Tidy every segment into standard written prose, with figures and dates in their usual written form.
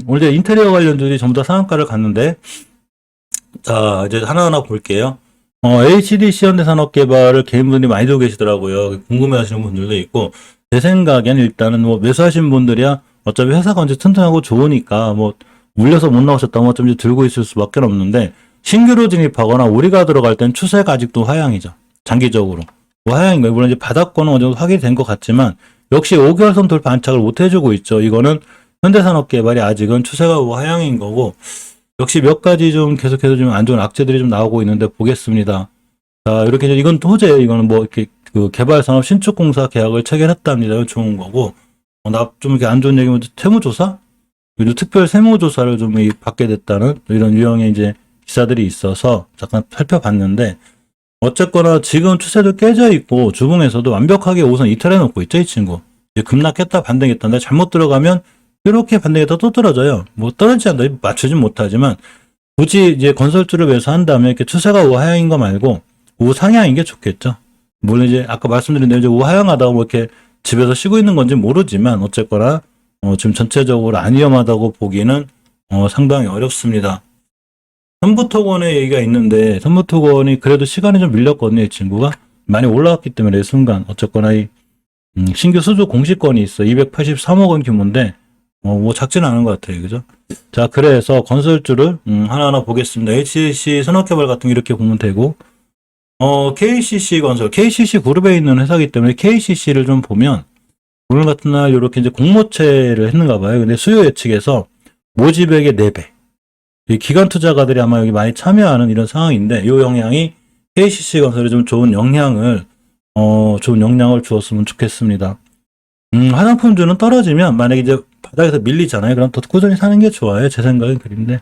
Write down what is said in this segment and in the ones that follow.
오늘 이제 인테리어 관련들이 전부 다 상한가를 갔는데, 자, 이제 하나하나 볼게요. HDC 현대산업개발을 개인분들이 많이 들고 계시더라고요. 궁금해 하시는 분들도 있고, 제 생각엔 일단은 뭐 매수하신 분들이야 어차피 회사가 언제 튼튼하고 좋으니까 뭐 물려서 못 나오셨다면 어쩌면 들고 있을 수밖에 없는데, 신규로 진입하거나 우리가 들어갈 땐 추세가 아직도 하향이죠. 장기적으로. 뭐 하향인 거예요. 물론 이제 바닥권은 어느 정도 확인이 된 것 같지만, 역시 5개월선 돌파 안착을 못 해주고 있죠. 이거는 현대산업개발이 아직은 추세가 하향인 거고, 역시 몇 가지 좀 계속해서 좀 안 좋은 악재들이 좀 나오고 있는데 보겠습니다. 자, 이렇게 이건 토지예요. 이거는 뭐 이렇게 그 개발산업 신축공사 계약을 체결했답니다. 이건 좋은 거고, 좀 이렇게 안 좋은 얘기면 세무조사? 요즘 특별 세무조사를 좀 받게 됐다는 이런 유형의 이제 기사들이 있어서 잠깐 살펴봤는데, 어쨌거나 지금 추세도 깨져 있고 주봉에서도 완벽하게 우선 이탈해 놓고 있죠, 이 친구. 이제 급락했다 반등했다는데 잘못 들어가면 이렇게 반등했다 또 떨어져요. 뭐 떨어지지 않다 맞추진 못하지만, 굳이 이제 건설주를 매수한다면 이렇게 추세가 우하향인 거 말고 우상향인 게 좋겠죠. 물론 이제 아까 말씀드린 대로 이제 우하향하다고 뭐 이렇게 집에서 쉬고 있는 건지 모르지만, 어쨌거나 지금 전체적으로 안 위험하다고 보기는 상당히 어렵습니다. 선부토건의 얘기가 있는데, 선부토건이 그래도 시간이 좀 밀렸거든요. 이 친구가 많이 올라왔기 때문에 이 순간 어쨌거나 이 신규 수주 공시권이 있어. 283억 원 규모인데 뭐 작지는 않은 것 같아요. 그죠? 자, 그래서 건설주를 하나하나 보겠습니다. HCC 산업개발 같은 거 이렇게 보면 되고, KCC 건설, KCC 그룹에 있는 회사이기 때문에 KCC를 좀 보면, 오늘 같은 날 이렇게 이제 공모체를 했는가 봐요. 근데 수요 예측에서 모집액의 4배. 이 기관 투자가들이 아마 여기 많이 참여하는 이런 상황인데, 이 영향이 KCC 건설에 좀 좋은 영향을 주었으면 좋겠습니다. 화장품주는 떨어지면 만약에 이제 바닥에서 밀리잖아요. 그럼 더 꾸준히 사는 게 좋아요. 제 생각은 그런데.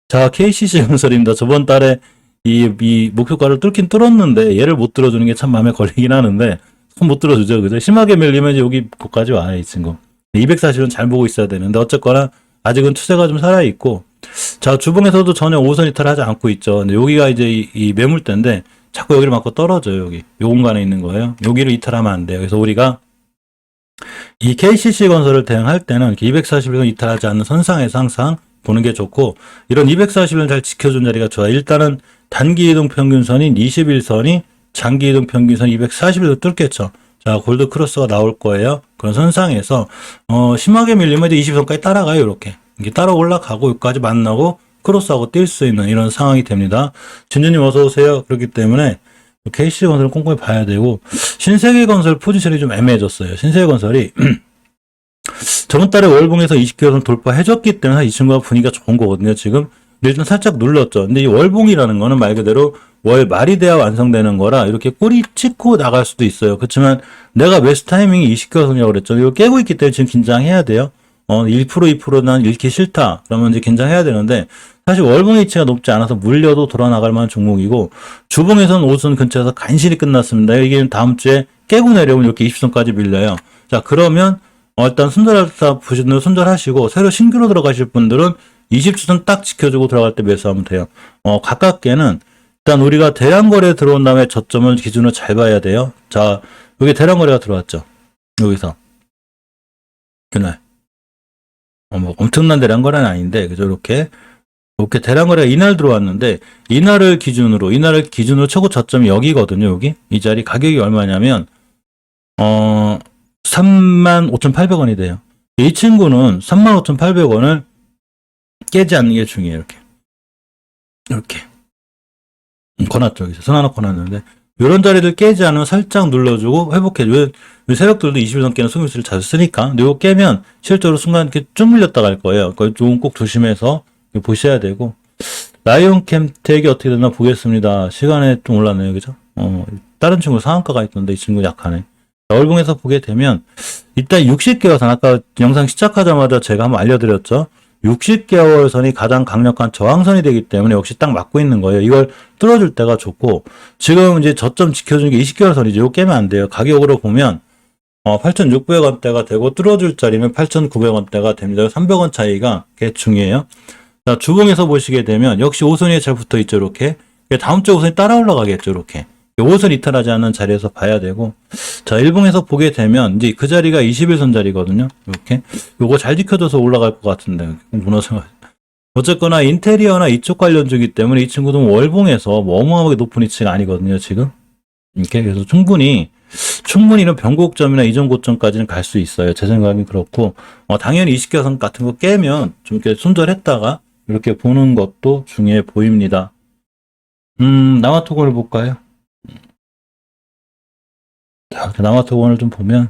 자, KCC 건설입니다. 저번 달에 이 목표가를 뚫긴 뚫었는데 얘를 못 들어주는 게 참 마음에 걸리긴 하는데, 손 못 들어주죠. 그죠? 심하게 밀리면 이제 여기 거기까지 와요, 이 친구. 240은 잘 보고 있어야 되는데, 어쨌거나 아직은 추세가 좀 살아있고, 자, 주봉에서도 전혀 5선 이탈하지 않고 있죠. 근데 여기가 이제 이 매물대인데 자꾸 여기를 맞고 떨어져요. 여기 요 공간에 있는 거예요. 여기를 이탈하면 안 돼요. 그래서 우리가 이 KCC 건설을 대응할 때는 240일 이탈하지 않는 선상에서 항상 보는 게 좋고, 이런 240일 잘 지켜준 자리가 좋아요. 일단은 단기 이동 평균선인 21선이 장기 이동 평균선 240일도 뚫겠죠. 자, 골드 크로스가 나올 거예요. 그런 선상에서 심하게 밀리면 이제 20선까지 따라가요. 이렇게. 이게 따라 올라가고 여기까지 만나고 크로스하고 뛸 수 있는 이런 상황이 됩니다. 진주님 어서 오세요. 그렇기 때문에 KC건설을 꼼꼼히 봐야 되고, 신세계건설 포지션이 좀 애매해졌어요. 신세계건설이 저번 달에 월봉에서 20개월선 돌파해줬기 때문에 이 친구가 분위기가 좋은 거거든요. 지금 일단 살짝 눌렀죠. 근데 이 월봉이라는 거는 말 그대로 월 말이 돼야 완성되는 거라 이렇게 꼬리 찍고 나갈 수도 있어요. 그렇지만 내가 매수 타이밍이 20개월선이라고 그랬죠. 이거 깨고 있기 때문에 지금 긴장해야 돼요. 1% 2%는 잃기 싫다. 그러면 이제 긴장해야 되는데, 사실 월봉 이치가 높지 않아서 물려도 돌아나갈 만한 종목이고, 주봉에서는 5선 근처에서 간신히 끝났습니다. 이게 다음 주에 깨고 내려오면 이렇게 20선까지 밀려요. 자, 그러면 일단 손절할사 보시는 분들 손절하시고, 새로 신규로 들어가실 분들은 20주선 딱 지켜주고 들어갈 때 매수하면 돼요. 가깝게는 일단 우리가 대량거래 들어온 다음에 저점을 기준으로 잘 봐야 돼요. 자, 여기 대량거래가 들어왔죠. 여기서 그날 뭐 엄청난 대량거래는 아닌데, 그죠? 이렇게 대량거래가 이날 들어왔는데, 이날을 기준으로 최고 저점이 여기거든요. 여기 이 자리 가격이 얼마냐면 35,800원이 돼요. 이 친구는 35,800원을 깨지 않는 게 중요해요. 이렇게 거놨죠. 여기서 선 하나 거놨는데, 이런 자리를 깨지 않으면 살짝 눌러주고 회복해줘요. 세력들도 21선 깨는 속임수를 자주 쓰니까. 근데 이거 깨면 실제로 순간 이렇게 쭉 밀렸다 갈 거예요. 그걸 좀 꼭 조심해서 보셔야 되고, 라이온 캠텍이 어떻게 되나 보겠습니다. 시간에 좀 올랐네요. 그죠? 다른 친구 상한가가 있던데 이 친구 약하네. 월봉에서 보게 되면 일단 60개월선, 아까 영상 시작하자마자 제가 한번 알려드렸죠. 60개월선이 가장 강력한 저항선이 되기 때문에 역시 딱 맞고 있는 거예요. 이걸 뚫어줄 때가 좋고, 지금 이제 저점 지켜주는 게 20개월선이죠. 이거 깨면 안 돼요. 가격으로 보면 8,600원대가 되고, 뚫어줄 자리면 8,900원대가 됩니다. 300원 차이가 꽤 중요해요. 자, 주봉에서 보시게 되면 역시 5선이 잘 붙어 있죠. 이렇게 다음 주 5선이 따라 올라가겠죠. 이렇게 옷을 이탈하지 않는 자리에서 봐야 되고, 자, 일봉에서 보게 되면 이제 그 자리가 21선 자리거든요. 이렇게 요거 잘 지켜줘서 올라갈 것 같은데 무너져. 어쨌거나 인테리어나 이쪽 관련주기 때문에 이 친구도 월봉에서 뭐 어마어마하게 높은 위치가 아니거든요, 지금. 이렇게 그래서 충분히 이런 변곡점이나 이전 고점까지는 갈 수 있어요. 제 생각엔 그렇고, 당연히 20개선 같은 거 깨면 좀 이렇게 손절했다가 이렇게 보는 것도 중요해 보입니다. 남아토건을 볼까요? 자, 남아토건을 좀 보면,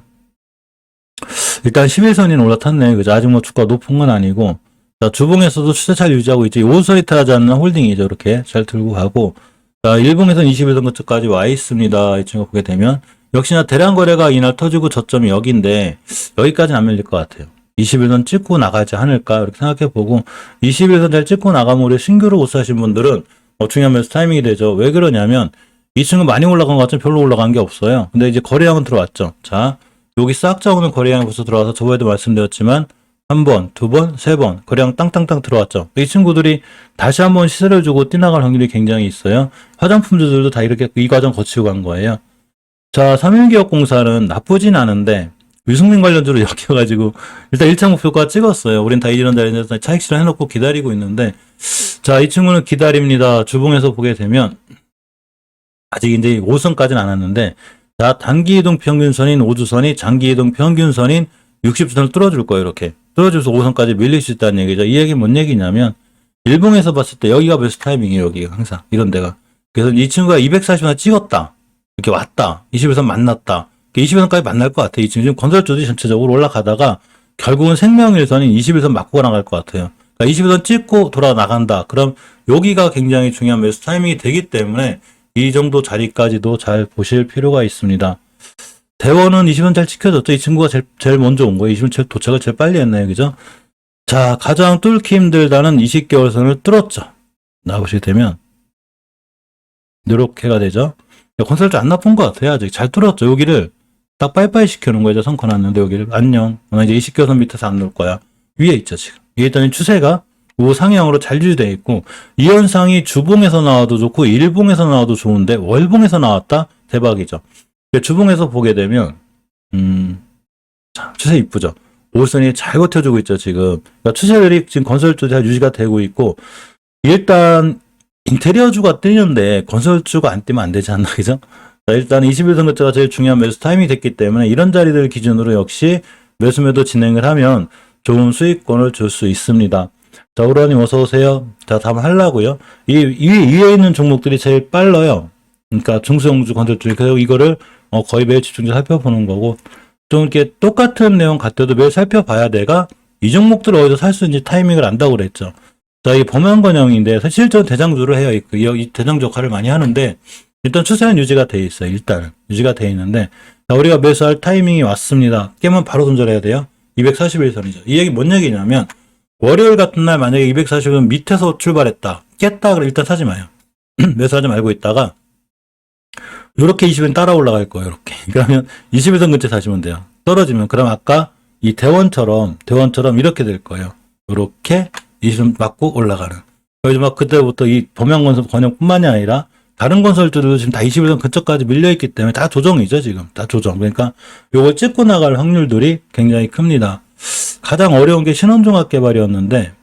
일단 11선이 올라탔네. 그죠? 아직 뭐 주가 높은 건 아니고, 자, 주봉에서도 추세 잘 유지하고 있죠. 5선이 타지 않는 홀딩이죠. 이렇게 잘 들고 가고, 자, 일봉에서는 21선 근처까지 와 있습니다. 이 친구 보게 되면, 역시나 대량 거래가 이날 터지고 저점이 여기인데, 여기까지는 안 밀릴 것 같아요. 21선 찍고 나가지 않을까, 이렇게 생각해 보고, 21선 잘 찍고 나가면 우리 신규로 못 사신 분들은, 중요한 매수 타이밍이 되죠. 왜 그러냐면, 이 친구 많이 올라간 것 같지만 별로 올라간 게 없어요. 근데 이제 거래량은 들어왔죠. 자, 여기 싹 잡으면 거래량이 벌써 들어와서 저번에도 말씀드렸지만, 한 번, 두 번, 세 번, 거래량 땅땅땅 들어왔죠. 이 친구들이 다시 한번 시세를 주고 뛰나갈 확률이 굉장히 있어요. 화장품주들도 다 이렇게 이 과정 거치고 간 거예요. 자, 삼일기업공사는 나쁘진 않은데, 유승민 관련주로 엮여가지고, 일단 1차 목표가 찍었어요. 우린 다 이런 자리에서 차익 실현 해놓고 기다리고 있는데, 자, 이 친구는 기다립니다. 주봉에서 보게 되면, 아직 이제 5선까지는 안 왔는데, 자, 단기이동 평균선인 5주선이 장기이동 평균선인 60주선을 뚫어줄 거예요, 이렇게. 뚫어줘서 5선까지 밀릴 수 있다는 얘기죠. 이 얘기는 뭔 얘기냐면, 일봉에서 봤을 때 여기가 베스트 타이밍이에요, 여기가 항상. 이런 데가. 그래서 이 친구가 240원 찍었다. 이렇게 왔다. 21선 만났다. 21선까지 만날 것 같아요. 이 친구 지금 건설주들이 전체적으로 올라가다가 결국은 생명일선인 21선 맞고 나갈 것 같아요. 그러니까 21선 찍고 돌아 나간다. 그럼 여기가 굉장히 중요한 매수 타이밍이 되기 때문에 이 정도 자리까지도 잘 보실 필요가 있습니다. 대원은 20원 잘 지켜줬죠. 이 친구가 제일 먼저 온 거예요. 20원 도착을 제일 빨리 했나요? 그죠? 자, 가장 뚫기 힘들다는 20개월 선을 뚫었죠. 나오시게 되면 이렇게가 되죠. 건설주 안 나쁜 것 같아요. 아직 잘 뚫었죠. 여기를 딱 빠이빠이 시켜놓은 거죠. 선커 놨는데 여기를 안녕. 나 이제 20개월 선 밑에서 안 놓을 거야. 위에 있죠 지금. 위에 있더니 추세가 우상향으로 잘 유지되어 있고, 이 현상이 주봉에서 나와도 좋고 일봉에서 나와도 좋은데 월봉에서 나왔다? 대박이죠. 주봉에서 보게 되면 자, 추세 이쁘죠. 5선이 잘 버텨주고 있죠 지금. 그러니까 추세들이 지금 건설주 잘 유지가 되고 있고, 일단 인테리어주가 뜨는데 건설주가 안 뜨면 안 되지 않나, 그죠? 자, 일단 21선 근처가 제일 중요한 매수 타임이 됐기 때문에 이런 자리들 기준으로 역시 매수매도 진행을 하면 좋은 수익권을 줄 수 있습니다. 자, 오라님 어서오세요. 자, 다음 하려고요. 위에 있는 종목들이 제일 빨라요. 그러니까 중소형주 건설주. 그래서 이거를 거의 매일 집중해서 살펴보는 거고, 좀 이렇게 똑같은 내용 같아도 매일 살펴봐야 내가 이 종목들을 어디서 살 수 있는지 타이밍을 안다고 그랬죠. 자, 이게 범용건형인데 실전 대장주를 해요. 이 대장주 역할을 많이 하는데, 일단 추세는 유지가 돼 있어요. 일단은 유지가 돼 있는데, 자, 우리가 매수할 타이밍이 왔습니다. 깨면 바로 손절해야 돼요. 241선이죠. 이 얘기 뭔 얘기냐면, 월요일 같은 날 만약에 240선 밑에서 출발했다. 깼다. 그럼 일단 사지 마요. 매수하지 말고 있다가 이렇게 20은 따라 올라갈 거예요. 이렇게. 그러면 21선 근처 사시면 돼요. 떨어지면 그럼 아까 이 대원처럼 이렇게 될 거예요. 이렇게 20은 맞고 올라가는. 그래서 막 그때부터 이 범양건설뿐만이 아니라 다른 건설주들도 지금 다 21선 근처까지 밀려있기 때문에 다 조정이죠, 지금. 다 조정. 그러니까 요걸 찍고 나갈 확률들이 굉장히 큽니다. 가장 어려운 게 신원종합개발이었는데,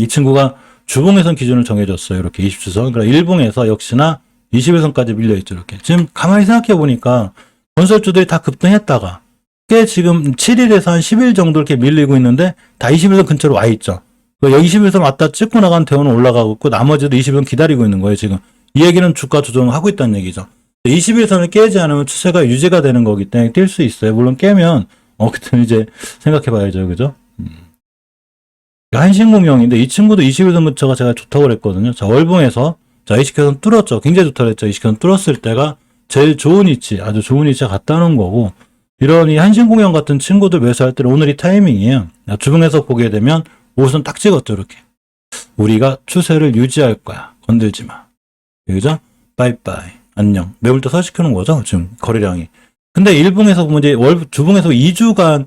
이 친구가 주봉에선 기준을 정해줬어요. 이렇게 20주선. 그러니까 일봉에서 역시나 21선까지 밀려있죠, 이렇게. 지금 가만히 생각해보니까 건설주들이 다 급등했다가 꽤 지금 7일에서 한 10일 정도 이렇게 밀리고 있는데 다 21선 근처로 와 있죠. 여기 21선 왔다 찍고 나간 대원은 올라가고 있고 나머지도 21선 기다리고 있는 거예요, 지금. 이 얘기는 주가 조정을 하고 있다는 얘기죠. 21선을 깨지 않으면 추세가 유지가 되는 거기 때문에 뛸 수 있어요. 물론 깨면 그때는 이제 생각해봐야죠, 그죠? 한신공명인데 이 친구도 21선 근처가 제가 좋다고 그랬거든요. 자, 월봉에서 자, 20개선 뚫었죠. 굉장히 좋다고 그랬죠. 20개선 뚫었을 때가 제일 좋은 위치, 아주 좋은 위치가 갔다는 거고, 이런 이 한신공명 같은 친구들 매수할 때는 오늘이 타이밍이에요. 주봉에서 보게 되면 5선 딱 찍었죠, 이렇게. 우리가 추세를 유지할 거야. 건들지 마. 그죠? 빠이빠이. 안녕. 매물도 서식하는 거죠, 지금 거래량이. 근데 일봉에서 보면 이제 주봉에서 2주간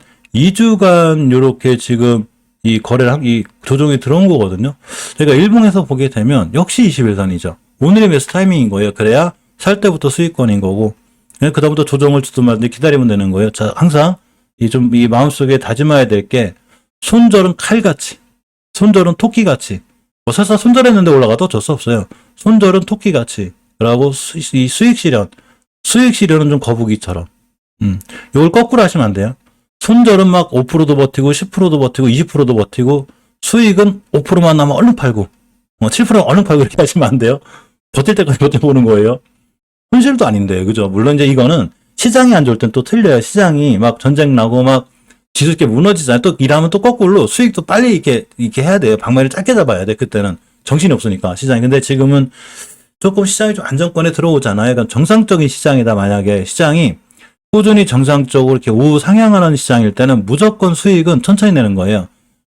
요렇게 지금 이 거래량, 이 조정이 들어온 거거든요. 그러니까 일봉에서 보게 되면 역시 21선이죠. 오늘의 매수 타이밍인 거예요. 그래야 살 때부터 수익권인 거고, 그다음부터 조정을 주든 말든 기다리면 되는 거예요. 자, 항상 이 마음속에 다짐해야 될 게, 손절은 칼같이, 손절은 토끼같이, 뭐 설사 손절했는데 올라가도 어쩔 수 없어요. 손절은 토끼같이. 그러고 이 수익 실현은 좀 거북이처럼. 이걸 거꾸로 하시면 안 돼요. 손절은 막 5%도 버티고 10%도 버티고 20%도 버티고 수익은 5%만 나면 얼른 팔고 7% 얼른 팔고 이렇게 하시면 안 돼요. 버틸 때까지 버텨보는 거예요. 손실도 아닌데, 그죠? 물론 이제 이거는 시장이 안 좋을 땐 또 틀려요. 시장이 막 전쟁 나고 막 지수 이렇게 무너지잖아요. 또 일하면 또 거꾸로 수익도 빨리 이렇게 해야 돼요. 방망이를 짧게 잡아야 돼. 그때는 정신이 없으니까 시장이. 근데 지금은 조금 시장이 좀 안정권에 들어오잖아요. 그러니까 정상적인 시장이다. 만약에 시장이 꾸준히 정상적으로 이렇게 우상향하는 시장일 때는 무조건 수익은 천천히 내는 거예요.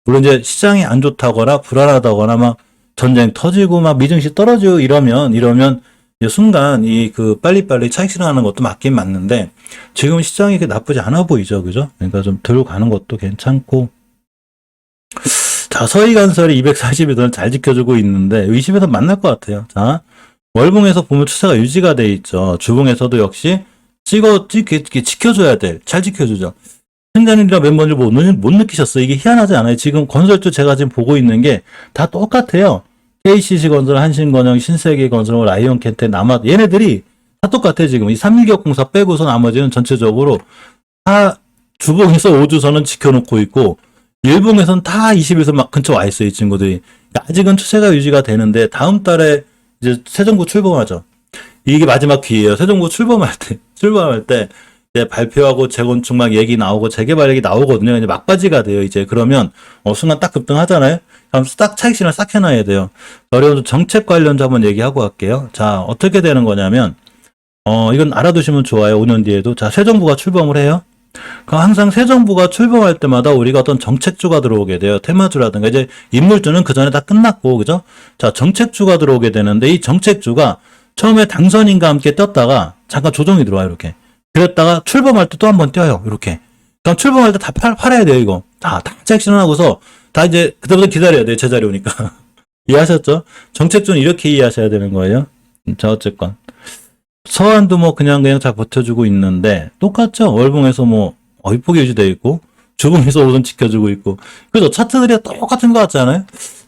물론 이제 시장이 안 좋다거나 불안하다거나 막 전쟁 터지고 막 미증시 떨어지고 이러면 이제 순간 빨리빨리 차익 실현하는 것도 맞긴 맞는데 지금 시장이 그렇게 나쁘지 않아 보이죠. 그죠? 그러니까 좀 들고 가는 것도 괜찮고. 자, 서해간설이 240에서는 잘 지켜주고 있는데 의심에서 만날 것 같아요. 자, 월봉에서 보면 추세가 유지가 돼 있죠. 주봉에서도 역시 지켜줘야 돼. 잘 지켜주죠. 팀장님이랑 멤버들 못 느끼셨어요. 이게 희한하지 않아요? 지금 건설주 제가 지금 보고 있는 게 다 똑같아요. KCC 건설, 한신건영, 신세계건설, 라이온캔테, 얘네들이 다 똑같아요. 지금 이 3일격공사 빼고서 나머지는 전체적으로 다 주봉에서 5주선은 지켜놓고 있고 일봉에서는 다 20에서 막 근처 와 있어요. 이 친구들이. 아직은 추세가 유지가 되는데 다음 달에 이제 새 정부 출범하죠. 이게 마지막 기회예요. 새 정부 출범할 때 이제 발표하고 재건축 막 얘기 나오고 재개발 얘기 나오거든요. 이제 막바지가 돼요. 이제 그러면 순간 딱 급등하잖아요. 그럼 딱 차익 실현 싹 해놔야 돼요. 어려운 정책 관련주 한번 얘기하고 갈게요. 자, 어떻게 되는 거냐면 이건 알아두시면 좋아요. 5년 뒤에도. 자, 새 정부가 출범을 해요. 그럼 항상 새 정부가 출범할 때마다 우리가 어떤 정책주가 들어오게 돼요. 테마주라든가 이제 인물주는 그 전에 다 끝났고, 그죠? 자, 정책주가 들어오게 되는데 이 정책주가 처음에 당선인과 함께 떴다가 잠깐 조정이 들어와요. 이렇게. 그랬다가 출범할 때 또 한 번 뛰어요. 이렇게. 그럼 출범할 때 다 팔아야 돼요. 이거. 다 차익 실현하고서 다 이제 그때부터 기다려야 돼요. 제자리 오니까. 이해하셨죠? 정책주는 이렇게 이해하셔야 되는 거예요. 자, 어쨌건. 서한도 뭐 그냥 잘 버텨주고 있는데 똑같죠. 월봉에서 뭐 이쁘게 유지되어 있고 주봉에서 우선 지켜주고 있고 그래서 차트들이 똑같은 것 같지 않아요?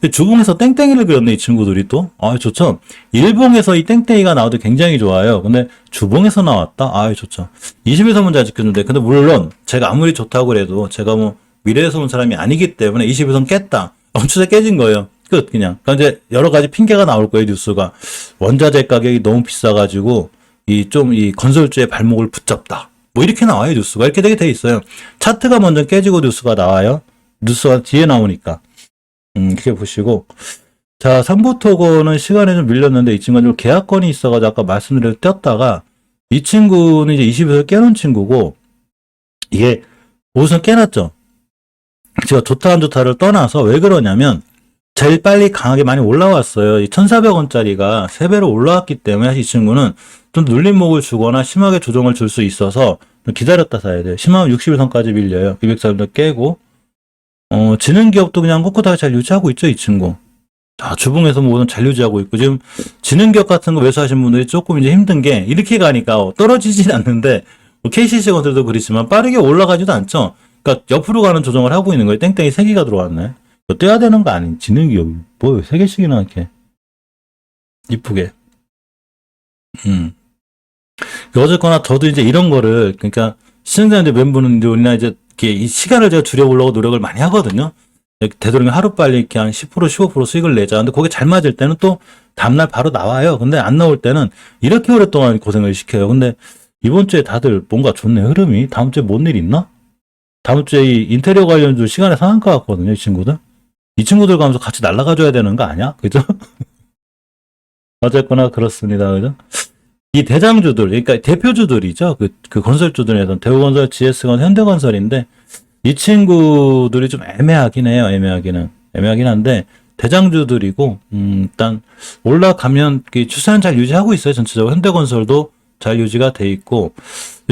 주봉에서 땡땡이를 그렸네 이 친구들이 또. 좋죠. 일봉에서 이 땡땡이가 나와도 굉장히 좋아요. 근데 주봉에서 나왔다. 좋죠. 20에서 잘 지켜준대. 근데 물론 제가 아무리 좋다고 그래도 제가 뭐 미래에서 온 사람이 아니기 때문에 20에선 깼다. 추세 깨진 거예요. 끝 그냥. 그러니까 이제 여러 가지 핑계가 나올 거예요. 뉴스가. 원자재 가격이 너무 비싸가지고 이 건설주의 발목을 붙잡다. 뭐 이렇게 나와요. 뉴스가. 이렇게 되게 돼 있어요. 차트가 먼저 깨지고 뉴스가 나와요. 뉴스가 뒤에 나오니까. 이렇게 보시고. 자, 삼부토건은 시간에 좀 밀렸는데 이 친구는 좀 계약건이 있어가지고 아까 말씀드린 떴다가 이 친구는 이제 20에서 깨놓은 친구고 이게 우선 깨놨죠. 제가 좋다 안 좋다를 떠나서 왜 그러냐면 제일 빨리 강하게 많이 올라왔어요. 이 1,400원짜리가 3배로 올라왔기 때문에 이 친구는 좀 눌림목을 주거나 심하게 조정을 줄 수 있어서 기다렸다 사야 돼요. 심하면 60일선까지 밀려요. 240도 깨고 지능기업도 그냥 꿋꿋하게 잘 유지하고 있죠. 이 친구. 자, 주봉에서 모든 잘 유지하고 있고 지금 지능기업 같은 거 매수하신 분들이 조금 이제 힘든 게 이렇게 가니까 떨어지진 않는데 KCC 건설도 그렇지만 빠르게 올라가지도 않죠. 그러니까 옆으로 가는 조정을 하고 있는 거예요. 땡땡이 3개가 들어왔네. 떼야 되는 거 아니? 지능기업이 뭐 3개씩이나 이렇게 이쁘게. 어쨌거나 저도 이제 이런 거를 그러니까 시청자들 멤버분들이나 이제 이렇게 이 시간을 제가 줄여보려고 노력을 많이 하거든요. 되도록이면 하루빨리 이렇게 한 10% 15% 수익을 내자. 근데 그게 잘 맞을 때는 또 다음날 바로 나와요. 근데 안 나올 때는 이렇게 오랫동안 고생을 시켜요. 근데 이번 주에 다들 뭔가 좋네 흐름이. 다음 주에 뭔 일 있나? 다음 주에 이 인테리어 관련주 시간에 상한가 같거든요. 이 친구들. 이 친구들 가면서 같이 날아가줘야 되는 거 아니야? 그죠? 어쨌거나 그렇습니다. 그죠? 이 대장주들, 그러니까 대표주들이죠. 그 건설주들에선 대우건설, GS건설, 현대건설인데 이 친구들이 좀 애매하긴 해요. 애매하긴 한데 대장주들이고 일단 올라가면 추세는 잘 유지하고 있어요. 전체적으로 현대건설도 잘 유지가 돼 있고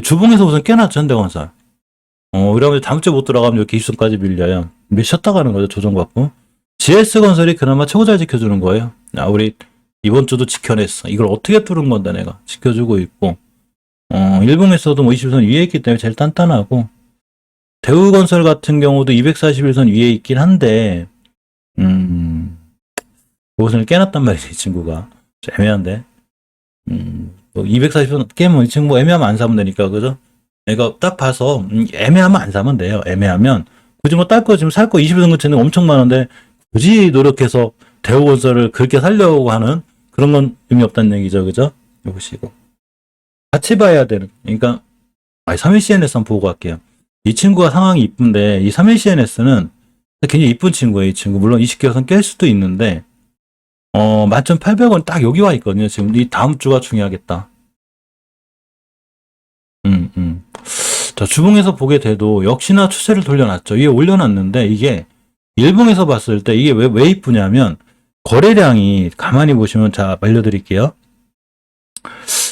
주봉에서 우선 깨놨죠. 현대건설. 이러면 다음 주에 못 들어가면 이렇게 20선까지 밀려요. 쉬었다 가는 거죠. 조정받고. GS건설이 그나마 최고 잘 지켜주는 거예요. 우리 이번 주도 지켜냈어. 이걸 어떻게 뚫은 건데 내가 지켜주고 있고, 일봉에서도 뭐 20선 위에 있기 때문에 제일 단단하고, 대우건설 같은 경우도 241선 위에 있긴 한데, 그것을 깨놨단 말이지, 이 친구가. 좀 애매한데. 뭐 240선 깨면 이 친구 뭐 애매하면 안 사면 되니까, 그죠? 그러니까 딱 봐서, 애매하면 안 사면 돼요. 애매하면. 굳이 뭐 딸 거 지금 살 거 20선 근처는 엄청 많은데, 굳이 노력해서 대우건설을 그렇게 살려고 하는 그런 건 의미 없다는 얘기죠, 그죠? 이거 보시고. 같이 봐야 되는, 그러니까, 3일 CNS 한번 보고 갈게요. 이 친구가 상황이 이쁜데, 이 3일 CNS는 굉장히 이쁜 친구예요, 이 친구. 물론 20개선 깰 수도 있는데, 11,800원 딱 여기 와 있거든요. 지금 이 다음 주가 중요하겠다. 자, 주봉에서 보게 돼도 역시나 추세를 돌려놨죠. 이게 올려놨는데, 이게 일봉에서 봤을 때 이게 왜 이쁘냐면, 거래량이 가만히 보시면, 자, 알려드릴게요.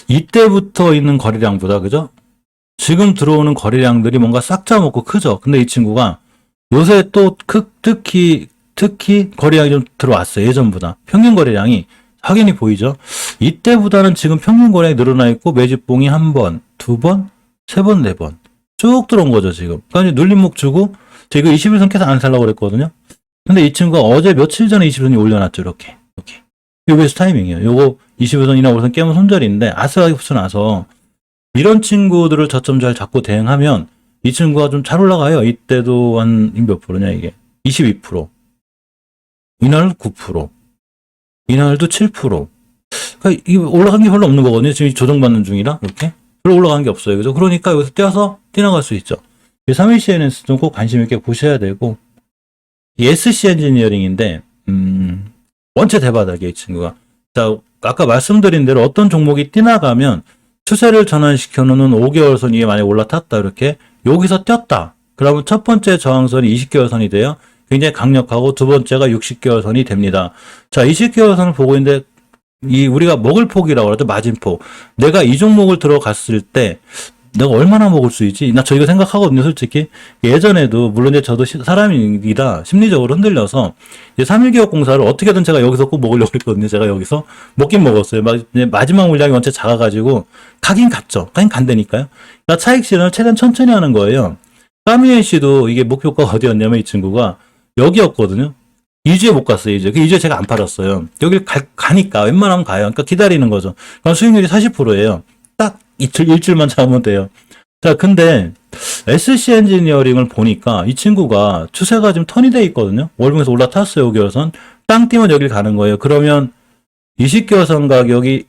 이때부터 있는 거래량보다, 그죠? 지금 들어오는 거래량들이 뭔가 싹 잡아먹고 크죠? 근데 이 친구가 요새 또 특히 거래량이 좀 들어왔어요. 예전보다. 평균 거래량이 확연히 보이죠? 이때보다는 지금 평균 거래량이 늘어나 있고 매집봉이 한 번, 두 번, 세 번, 네 번 쭉 들어온 거죠, 지금. 그러니까 눌림목 주고 제가 이거 21선 깨서 안 살려고 그랬거든요. 근데 이 친구가 어제 며칠 전에 21선이 올려놨죠, 이렇게. 요게 타이밍이에요. 요거 21선이나 5선 깨면 손절인데 아슬하게 붙여놔서 이런 친구들을 저점 잘 잡고 대응하면 이 친구가 좀 잘 올라가요. 이때도 한 몇 프로냐 이게 22%, 이날 9%, 이날도 7%. 그러니까 이 올라간 게 별로 없는 거거든요. 지금 조정받는 중이라 이렇게 별로 올라간 게 없어요. 그죠? 그러니까 여기서 떼어서 뛰어나갈 수 있죠. 3일 CNS도 꼭 관심 있게 보셔야 되고, 이 SC 엔지니어링인데 원체 대바닥이에요, 이 친구가. 자, 아까 말씀드린 대로 어떤 종목이 뛰나가면 추세를 전환시켜 놓는 5개월선 위에 만약에 올라탔다, 이렇게. 여기서 뛰었다. 그러면 첫 번째 저항선이 20개월선이 돼요. 굉장히 강력하고 두 번째가 60개월선이 됩니다. 자, 20개월선을 보고 있는데, 우리가 먹을 폭이라고 그러죠. 마진폭. 내가 이 종목을 들어갔을 때, 내가 얼마나 먹을 수 있지? 나 저희가 생각하거든요, 솔직히. 예전에도, 물론 이제 저도 사람이라 심리적으로 흔들려서, 이제 3.1기업공사를 어떻게든 제가 여기서 꼭 먹으려고 했거든요. 제가 여기서. 먹긴 먹었어요. 마지막 물량이 원체 작아가지고, 가긴 갔죠. 가긴 간다니까요. 그러니까 차익 실현을 최대한 천천히 하는 거예요. 까미엔 씨도 이게 목표가 어디였냐면 이 친구가 여기였거든요. 2주에 못 갔어요, 2주에. 2주에 제가 안 팔았어요. 여길 가니까 웬만하면 가요. 그러니까 기다리는 거죠. 그럼 수익률이 40%예요. 딱 일주일만 잡으면 돼요. 자, 근데 SC 엔지니어링을 보니까 이 친구가 추세가 지금 턴이 돼 있거든요. 월봉에서 올라탔어요, 5개월선. 땅 뛰면 여길 가는 거예요. 그러면 20개월선 가격이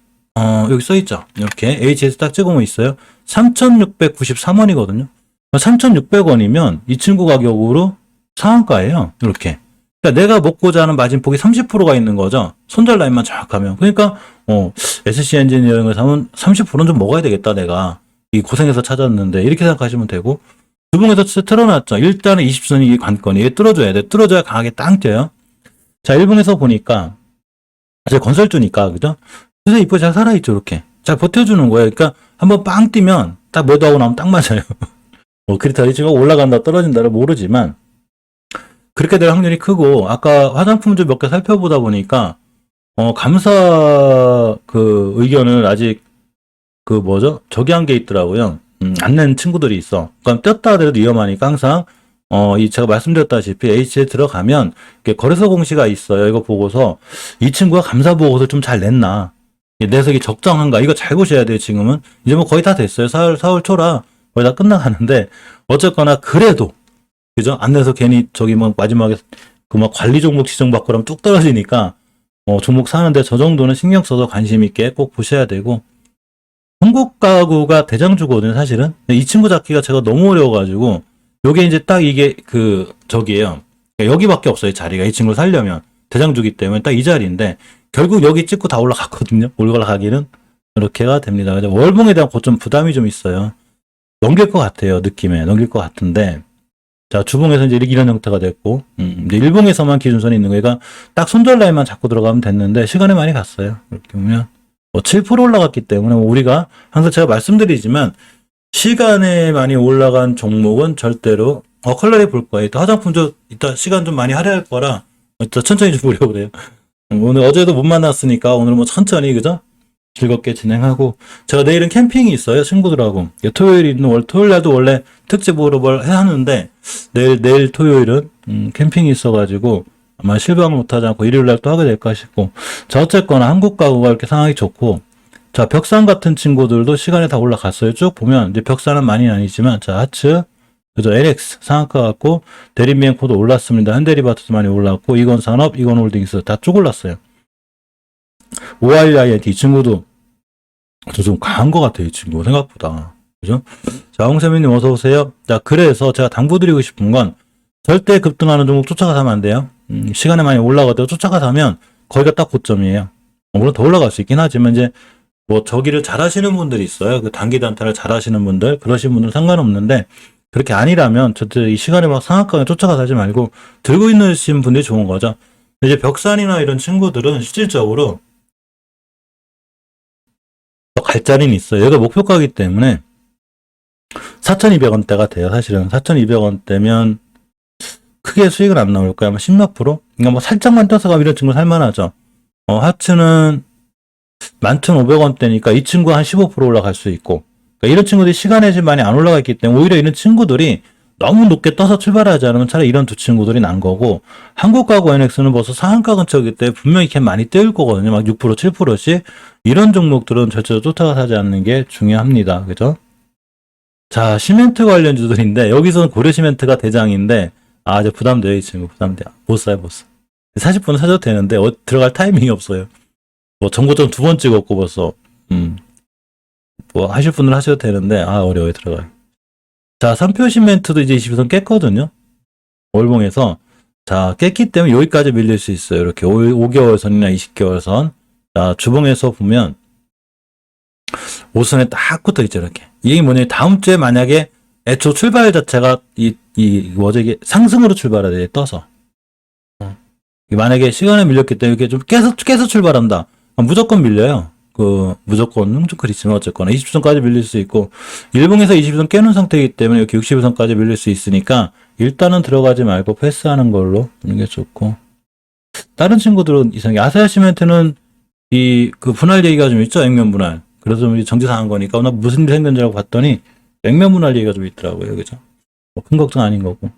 여기 써 있죠. 이렇게 HS 딱 찍으면 있어요. 3,693원이거든요. 3,600원이면 이 친구 가격으로 상한가예요. 이렇게. 그러니까 내가 먹고자 하는 마진폭이 30%가 있는 거죠. 손절 라인만 정확하면. 그러니까 SC 엔지니어링을 사면 30%는 좀 먹어야 되겠다, 내가. 이 고생해서 찾았는데 이렇게 생각하시면 되고, 주봉에서 틀어놨죠. 일단은 20선이 관건이 뚫어줘야 돼. 뚫어줘야 강하게 땅 뛰어요. 자, 일봉에서 보니까 제 건설주니까, 그죠? 그래서 이쁘게 잘 살아있죠, 이렇게. 잘 버텨주는 거예요. 그러니까 한번 빵 뛰면 딱 매도하고 나오면 딱 맞아요. 그렇다. 지금 올라간다 떨어진다를 모르지만 그렇게 될 확률이 크고, 아까 화장품주 몇 개 살펴보다 보니까 감사 의견을 아직 저기 한 게 있더라고요. 안 낸 친구들이 있어. 그럼 떴다 하더라도 위험하니까 항상 제가 말씀드렸다시피 H에 들어가면 거래소 공시가 있어요. 이거 보고서 이 친구가 감사 보고서 좀 잘 냈나, 내석이 적정한가, 이거 잘 보셔야 돼요. 지금은 이제 뭐 거의 다 됐어요. 4월 초라 거의 다 끝나가는데, 어쨌거나 그래도, 그죠? 안 내서 괜히 저기 뭐 마지막에 관리 종목 지정받고 그러면 뚝 떨어지니까 종목 사는데 저 정도는 신경 써서 관심 있게 꼭 보셔야 되고, 한국 가구가 대장주거든요, 사실은. 이 친구 잡기가 제가 너무 어려워가지고, 요게 이제 딱 이게 저기예요. 여기밖에 없어요, 자리가. 이 친구를 살려면. 대장주기 때문에 딱 이 자리인데, 결국 여기 찍고 다 올라갔거든요. 올라가기는. 이렇게가 됩니다. 월봉에 대한 고점 부담이 좀 있어요. 넘길 것 같아요, 느낌에. 넘길 것 같은데. 자, 주봉에서 이제 이런 형태가 됐고, 이제 일봉에서만 기준선이 있는 거니까 딱 손절 라인만 잡고 들어가면 됐는데, 시간이 많이 갔어요. 이렇게 보면. 7% 올라갔기 때문에, 우리가 항상 제가 말씀드리지만, 시간에 많이 올라간 종목은 절대로, 컬러리 볼 거예요. 이따 화장품 이따 시간 좀 많이 할애할 거라, 이따 천천히 좀 보려고 그래요. 오늘 어제도 못 만났으니까 오늘 뭐 천천히 그죠? 즐겁게 진행하고 제가 내일은 캠핑이 있어요 친구들하고. 토요일 있는 토요일 날도 원래 특집으로 뭘 해야 하는데 내일 토요일은 캠핑이 있어가지고 아마 실망 못하지 않고 일요일 날 또 하게 될까 싶고. 자 어쨌거나 한국 가구가 이렇게 상황이 좋고 자 벽산 같은 친구들도 시간에 다 올라갔어요. 쭉 보면 이제 벽산은 많이 아니지만 자 하츠 그죠 LX 상한가 같고 대림비행코도 올랐습니다. 현대리바트도 많이 올랐고 이건산업 이건홀딩스 다 쭉 올랐어요. OIIT 이 친구도 좀 강한 것 같아요. 이 친구 생각보다 그죠? 자 홍세민님 어서 오세요. 자 그래서 제가 당부드리고 싶은 건 절대 급등하는 종목 쫓아가서 하면 안 돼요. 시간에 많이 올라가도 쫓아가서 하면 거기가 딱 고점이에요. 물론 더 올라갈 수 있긴 하지만 이제 뭐 저기를 잘 하시는 분들이 있어요. 그 단기 단타를 잘 하시는 분들 그러신 분들은 상관없는데 그렇게 아니라면 저도 이 시간에 막 상한가에 쫓아가서 하지 말고 들고 있는 분들이 좋은 거죠. 이제 벽산이나 이런 친구들은 실질적으로 갈 자리는 있어요. 얘가 목표가이기 때문에 4,200원대가 돼요. 사실은 4,200원대면 크게 수익은 안 나올 거야. 아마 10몇 프로? 그러니까 뭐 살짝만 떠서 가면 이런 친구 살만하죠. 하츠는 11,500원대니까 이 친구 한 15% 올라갈 수 있고. 그러니까 이런 친구들이 시간에 지금 많이 안 올라가 있기 때문에 오히려 이런 친구들이 너무 높게 떠서 출발하지 않으면 차라리 이런 두 친구들이 난 거고, 한국가구 NX는 벌써 상한가 근처이기 때문에 분명히 이렇게 많이 떼올 거거든요. 막 6%, 7%씩. 이런 종목들은 절대로 쫓아가서 하지 않는 게 중요합니다. 그죠? 자, 시멘트 관련주들인데, 여기서는 고려시멘트가 대장인데, 이제 부담돼요, 이 친구. 부담돼. 못 사요, 못 사. 40분은 사줘도 되는데, 들어갈 타이밍이 없어요. 뭐, 정보점 2번 찍었고, 벌써. 뭐, 하실 분은 하셔도 되는데, 어려워요, 들어가요. 자, 삼표 시멘트도 이제 22선 깼거든요. 월봉에서. 자, 깼기 때문에 여기까지 밀릴 수 있어요. 이렇게 5개월 선이나 20개월 선. 자, 주봉에서 보면 5선에 딱 붙어 있죠, 이렇게. 이게 뭐냐면 다음 주에 만약에 애초 출발 자체가 이게 상승으로 출발해야 돼, 떠서. 만약에 시간에 밀렸기 때문에 이렇게 좀 깨서 출발한다. 무조건 밀려요. 무조건 좀 그렇지만 어쨌거나 20선까지 밀릴 수 있고, 일봉에서 20선 깨는 상태이기 때문에 이렇게 60선까지 밀릴 수 있으니까 일단은 들어가지 말고 패스하는 걸로 하는 게 좋고. 다른 친구들은 이상하게 아세아 시멘트는 분할 얘기가 좀 있죠, 액면 분할. 그래서 좀 정지상한 거니까 나 무슨 일이 생겼는지 알고 봤더니 액면 분할 얘기가 좀 있더라고요, 그죠? 뭐 큰 걱정 아닌 거고.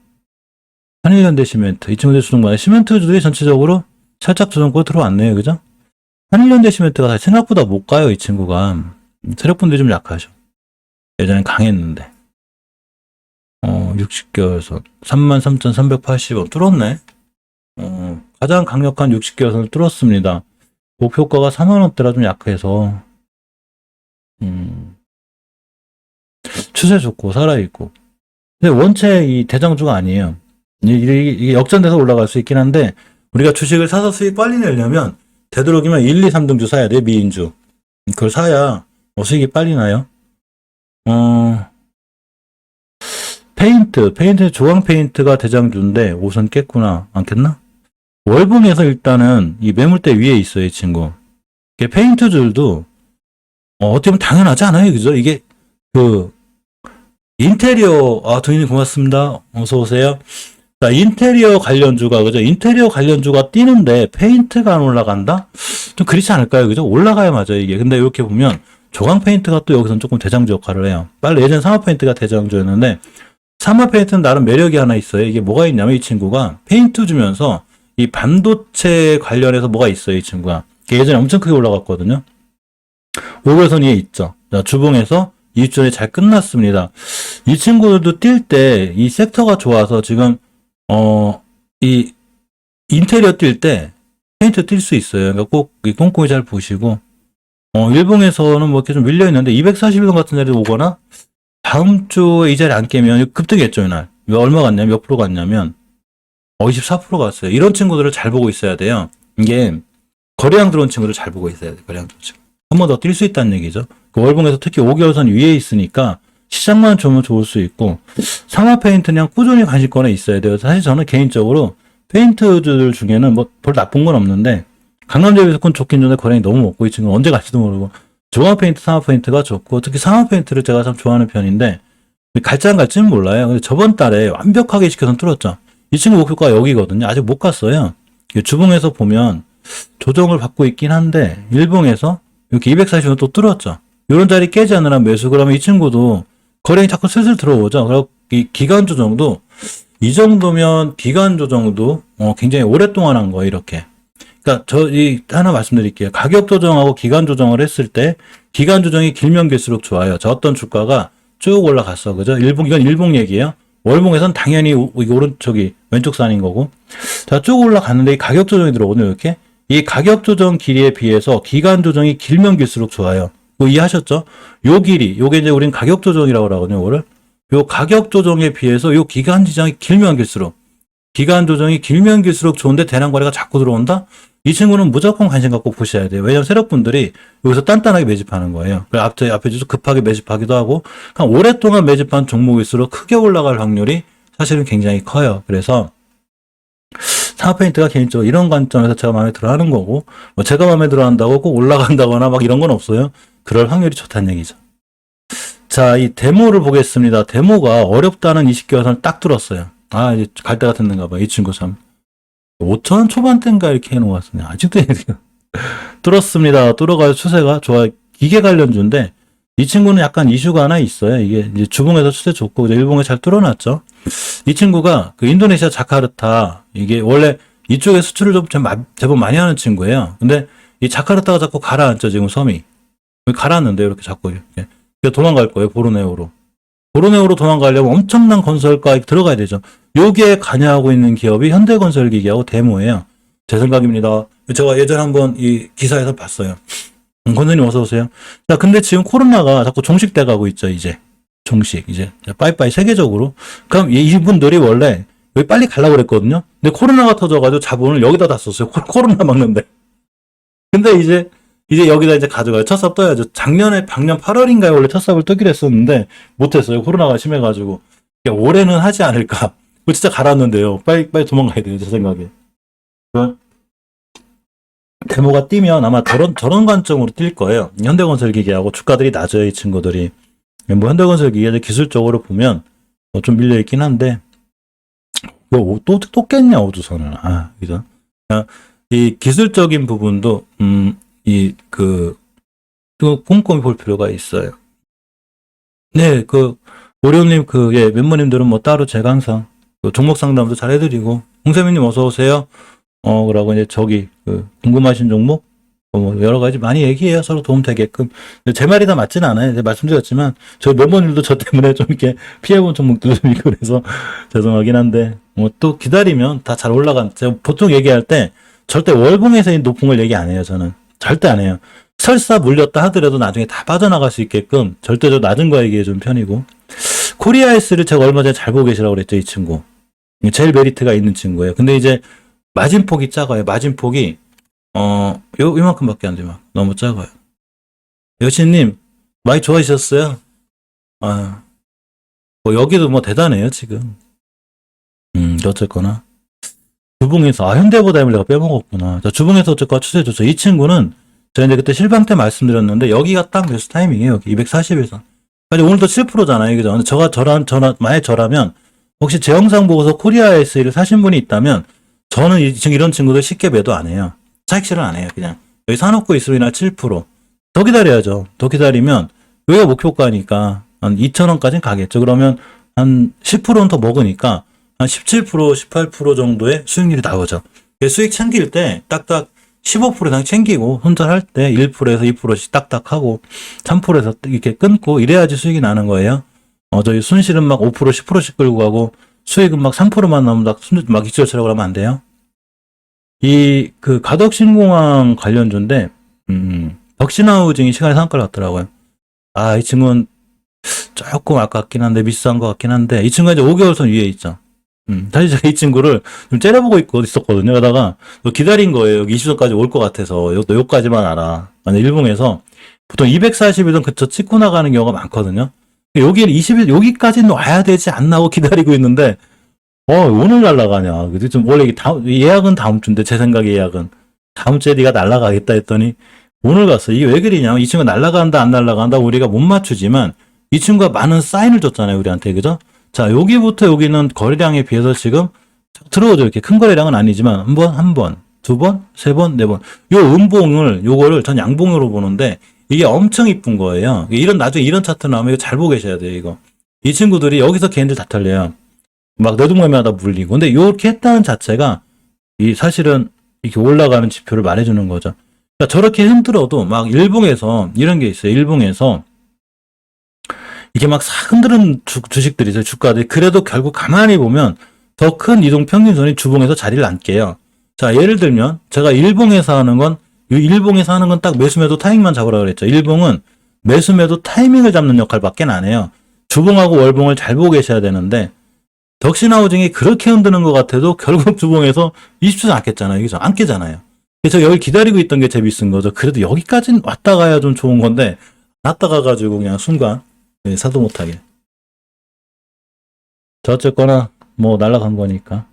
한일현대 시멘트 이 친구들 주동반에 시멘트주들이 전체적으로 살짝 조정고 들어왔네요, 그죠? 한일현대 시멘트가 생각보다 못 가요, 이 친구가. 세력분들이 좀 약하죠. 예전엔 강했는데. 60개월선. 33,380원. 뚫었네. 가장 강력한 60개월선을 뚫었습니다. 목표가가 4만원대라 좀 약해서. 추세 좋고, 살아있고. 근데 원체 이 대장주가 아니에요. 이게 역전돼서 올라갈 수 있긴 한데, 우리가 주식을 사서 수익 빨리 내려면, 되도록이면 1, 2, 3등주 사야 돼, 미인주. 그걸 사야 수익이 빨리 나요. 페인트, 조광 페인트가 대장주인데, 5선 깼구나. 안 깼나? 월봉에서 일단은 이 매물대 위에 있어요, 이 친구. 이게 페인트줄도, 어떻게 보면 당연하지 않아요, 그죠? 이게, 인테리어, 도인님 고맙습니다. 어서오세요. 자, 인테리어 관련주가, 그죠? 인테리어 관련주가 뛰는데 페인트가 안 올라간다? 좀 그렇지 않을까요? 그죠? 올라가야 맞아요, 이게. 근데 이렇게 보면 조광 페인트가 또 여기서는 조금 대장주 역할을 해요. 빨리 예전 삼화 페인트가 대장주였는데, 삼화 페인트는 나름 매력이 하나 있어요. 이게 뭐가 있냐면 이 친구가 페인트 주면서 이 반도체 관련해서 뭐가 있어요, 이 친구가. 예전에 엄청 크게 올라갔거든요. 5개선 위에 있죠. 자, 주봉에서 2주전에 잘 끝났습니다. 이 친구들도 뛸 때 이 섹터가 좋아서 지금 이 인테리어 뛸 때 페인트 뛸 수 있어요. 그러니까 꼭 꼼꼼히 잘 보시고, 일봉에서는 뭐 이렇게 좀 밀려 있는데 241선 같은 자리에 오거나 다음 주에 이 자리 안 깨면 급등했죠, 이날. 얼마 갔냐면 몇 프로 갔냐면 24% 갔어요. 이런 친구들을 잘 보고 있어야 돼요. 이게 거래량 들어온 친구를 잘 보고 있어야 돼요. 거래량 들어온 친구. 한 번 더 뛸 수 있다는 얘기죠. 월봉에서 특히 5개월선 위에 있으니까 시장만 좋으면 좋을 수 있고, 상하 페인트는 그냥 꾸준히 관심권에 있어야 돼요. 사실 저는 개인적으로 페인트들 중에는 뭐 별 나쁜 건 없는데, 강남제비에서 건 좋긴 좋은데 거래량이 너무 없고, 이 친구는 언제 갈지도 모르고, 조광 페인트, 상하 페인트가 좋고, 특히 상하 페인트를 제가 참 좋아하는 편인데, 갈지 안 갈지는 몰라요. 근데 저번 달에 완벽하게 시켜서 뚫었죠. 이 친구 목표가 여기거든요. 아직 못 갔어요. 주봉에서 보면 조정을 받고 있긴 한데 일봉에서 이렇게 240원 또 뚫었죠. 이런 자리 깨지 않으나 매수. 그러면 이 친구도 거래량이 자꾸 슬슬 들어오죠. 그리고 이 기간 조정도 이 정도면 기간 조정도 굉장히 오랫동안 한 거예요. 이렇게. 그러니까 하나 말씀드릴게요. 가격 조정하고 기간 조정을 했을 때 기간 조정이 길면 길수록 좋아요. 저 어떤 주가가 쭉 올라갔어. 그죠? 이건 일봉 얘기예요. 월봉에선 당연히 오른쪽이 왼쪽 산인 거고. 자, 쭉 올라갔는데 이 가격 조정이 들어오거든요. 이렇게. 이 가격 조정 길이에 비해서 기간 조정이 길면 길수록 좋아요. 뭐 이해하셨죠? 요 길이, 요게 이제 우린 가격 조정이라고 하거든요. 요거를. 요 가격 조정에 비해서 요 기간 지정이 길면 길수록, 기간 조정이 길면 길수록 좋은데 대량 거래가 자꾸 들어온다? 이 친구는 무조건 관심 갖고 보셔야 돼요. 왜냐면 세력분들이 여기서 단단하게 매집하는 거예요. 앞에 좀 급하게 매집하기도 하고, 그냥 오랫동안 매집한 종목일수록 크게 올라갈 확률이 사실은 굉장히 커요. 그래서 산업페인트가 개인적으로 이런 관점에서 제가 마음에 들어 하는 거고, 뭐 제가 마음에 들어 한다고 꼭 올라간다거나 막 이런 건 없어요. 그럴 확률이 좋다는 얘기죠. 자, 이 데모를 보겠습니다. 데모가 어렵다는 20개월선을 딱 뚫었어요. 아, 이제 갈 때가 됐는가 봐. 이 친구 참. 5,000원 초반대인가 이렇게 해놓은 것 같습니다. 아직도 뚫었습니다. 뚫어가지고 추세가 좋아. 기계 관련주인데, 이 친구는 약간 이슈가 하나 있어요. 이게 이제 주봉에서 추세 좋고, 이제 일봉에 잘 뚫어놨죠. 이 친구가 그 인도네시아 자카르타, 이게 원래 이쪽에 수출을 좀 제법 많이 하는 친구예요. 근데 이 자카르타가 자꾸 가라앉죠, 지금 섬이. 가라앉는데, 이렇게 자꾸 이렇게. 도망갈 거예요, 보르네오로. 보르네오로 도망가려면 엄청난 건설가에 들어가야 되죠. 여기에 관여하고 있는 기업이 현대건설기기하고 데모예요. 제 생각입니다. 제가 예전에 한번 이 기사에서 봤어요. 건설님 어서 오세요. 자, 근데 지금 코로나가 자꾸 종식돼 가고 있죠, 이제. 종식, 이제. 빠이빠이 세계적으로. 그럼 이분들이 원래 여기 빨리 가려고 그랬거든요. 근데 코로나가 터져가지고 자본을 여기다 다 썼어요. 코로나 막는데. 근데 이제 여기다 이제 가져가요. 첫 삽 떠야죠. 작년 8월인가에 원래 첫 삽을 뜨기로 했었는데 못했어요. 코로나가 심해가지고. 올해는 하지 않을까. 그거 진짜 갈았는데요. 빨리 도망가야 돼요. 제 생각에. 데모가 뛰면 아마 저런 관점으로 뛸 거예요. 현대건설기계하고 주가들이 낮아요. 이 친구들이. 뭐 현대건설기계 기술적으로 보면 좀 밀려있긴 한데 또 깼냐 오주선은. 아, 그죠? 이 기술적인 부분도 꼼꼼히 볼 필요가 있어요. 네, 오리온님, 멤버님들은 뭐 따로 제가 항상 종목 상담도 잘 해드리고, 홍세민님 어서오세요. 그러고 이제 궁금하신 종목, 뭐 여러 가지 많이 얘기해요. 서로 도움 되게끔. 제 말이 다 맞진 않아요. 이제 말씀드렸지만, 저희 멤버님들도 저 때문에 좀 이렇게 피해본 종목들도 좀 있고 그래서 죄송하긴 한데, 또 기다리면 다 잘 제가 보통 얘기할 때, 절대 월봉에서의 높은 걸 얘기 안 해요, 저는. 절대 안 해요. 설사 물렸다 하더라도 나중에 다 빠져나갈 수 있게끔 절대적으로 낮은 거 얘기해 준 편이고. 코리아에스를 제가 얼마 전에 잘 보고 계시라고 그랬죠, 이 친구. 제일 메리트가 있는 친구예요. 근데 이제 마진폭이 작아요. 마진폭이 이만큼밖에 안 돼요. 너무 작아요. 여신님 많이 좋아하셨어요? 여기도 뭐 대단해요, 지금. 어쨌거나. 주봉에서, 현대보다임을 내가 빼먹었구나. 자, 주봉에서 어쨌거나 추세 좋죠. 이 친구는, 제가 이제 그때 실방 때 말씀드렸는데, 여기가 딱 매수 타이밍이에요. 여기 240에서. 오늘도 7%잖아요. 그죠? 근데 만약 저라면, 혹시 제 영상 보고서 코리아 SE를 사신 분이 있다면, 저는 지금 이런 친구들 쉽게 매도 안 해요. 차익 실현 안 해요. 그냥. 여기 사놓고 있으면 7%. 더 기다려야죠. 더 기다리면, 여기가 목표가니까, 한 2,000원까지는 가겠죠. 그러면, 한 10%는 더 먹으니까, 한 17%, 18% 정도의 수익률이 나오죠. 수익 챙길 때 딱딱 15% 이상 챙기고 혼자 할 때 1%에서 2%씩 딱딱 하고 3%에서 이렇게 끊고 이래야지 수익이 나는 거예요. 저희 순실은 막 5%, 10%씩 끌고 가고 수익은 막 3%만 나오면 막 익절처럼 하면 안 돼요. 가덕신공항 관련주인데 덕신하우징이 시간이 상한가를 갔더라고요. 이 친구는 조금 아깝긴 한데 비싼 것 같긴 한데 이 친구가 이제 5개월선 위에 있죠. 사실 제가 이 친구를 좀 째려보고 있었거든요. 그러다가 기다린 거예요. 여기 20선까지 올 것 같아서. 여기까지만 알아. 일봉에서 보통 240일은 그쳐 찍고 나가는 경우가 많거든요. 여기는 20일, 여기까지는 와야 되지 않나 하고 기다리고 있는데, 오늘 날아가냐. 그래서 좀 원래 예약은 다음 주인데, 제 생각에 예약은. 다음 주에 네가 날아가겠다 했더니, 오늘 갔어. 이게 왜 그러냐면, 이 친구가 날아간다, 안 날아간다, 우리가 못 맞추지만, 이 친구가 많은 사인을 줬잖아요, 우리한테. 그죠? 자, 여기부터 여기는 거래량에 비해서 지금 들어오죠. 이렇게 큰 거래량은 아니지만 한 번, 두 번, 세 번, 네 번. 요 음봉을, 요거를 전 양봉으로 보는데, 이게 엄청 이쁜 거예요. 나중에 이런 차트 나오면 이거 잘 보고 계셔야 돼요, 이거. 이 친구들이 여기서 걔네들 다 털려요. 막 내동매매하다 물리고. 근데 요렇게 했다는 자체가, 사실은 이렇게 올라가는 지표를 말해주는 거죠. 그러니까 저렇게 흔들어도 막 일봉에서, 이런 게 있어요. 일봉에서, 이게 막 싹 흔드는 주식들이 있어요, 주가들이. 그래도 결국 가만히 보면 더 큰 이동 평균선이 주봉에서 자리를 앉게요. 자, 예를 들면 제가 일봉에서 하는 건, 이 일봉에서 하는 건 딱 매수매도 타이밍만 잡으라고 그랬죠. 일봉은 매수매도 타이밍을 잡는 역할밖에 안 해요. 주봉하고 월봉을 잘 보고 계셔야 되는데, 덕신하우징이 그렇게 흔드는 것 같아도 결국 주봉에서 20초 안 깼잖아요. 여기서 안 깨잖아요. 그래서 여기 기다리고 있던 게 재밌은 거죠. 그래도 여기까지는 왔다 가야 좀 좋은 건데, 왔다 가가지고 그냥 순간 사도 못하게. 자, 어쨌거나 뭐 날아간 거니까.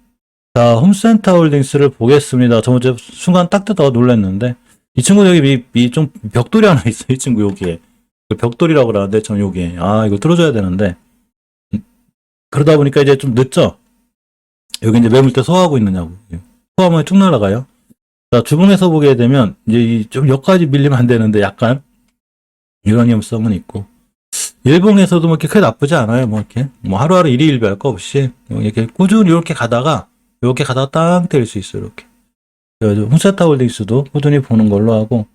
자, 홈센터 홀딩스를 보겠습니다. 저 어제 순간 딱 뜨다가 놀랐는데, 이 친구 여기 좀 벽돌이 하나 있어요. 이 친구 여기에. 벽돌이라고 그러는데 전 여기에. 이거 뚫어줘야 되는데. 그러다 보니까 이제 좀 늦죠? 여기 이제 매물대 소화하고 있느냐고. 소화하면 쭉 날아가요. 자, 주봉에서 보게 되면 이제 좀 여기까지 밀리면 안 되는데 약간 유연성은 있고. 일봉에서도 뭐 이렇게 크게 나쁘지 않아요. 뭐 이렇게. 뭐 하루하루 일희일비할 거 없이 이렇게 꾸준히 이렇게 가다가 땅 때릴 수 있어요. 이렇게. 그래서 홈센터 홀딩스도 꾸준히 보는 걸로 하고,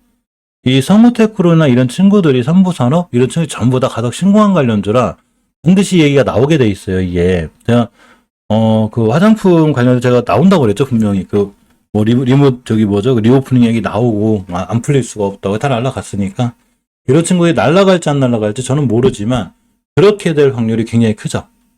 이 성우테크로나 이런 친구들이 삼부산업 이런 친구들이 전부 다 가덕 신공항 관련주라 반드시 얘기가 나오게 돼 있어요. 이게 제가 그 화장품 관련해서 제가 나온다고 그랬죠. 분명히 뭐 리모 저기 뭐죠, 리오프닝 얘기 나오고 안 풀릴 수가 없다고 다 날라갔으니까, 이런 친구들이 날라갈지 안 날라갈지 저는 모르지만 그렇게 될 확률이 굉장히 크죠.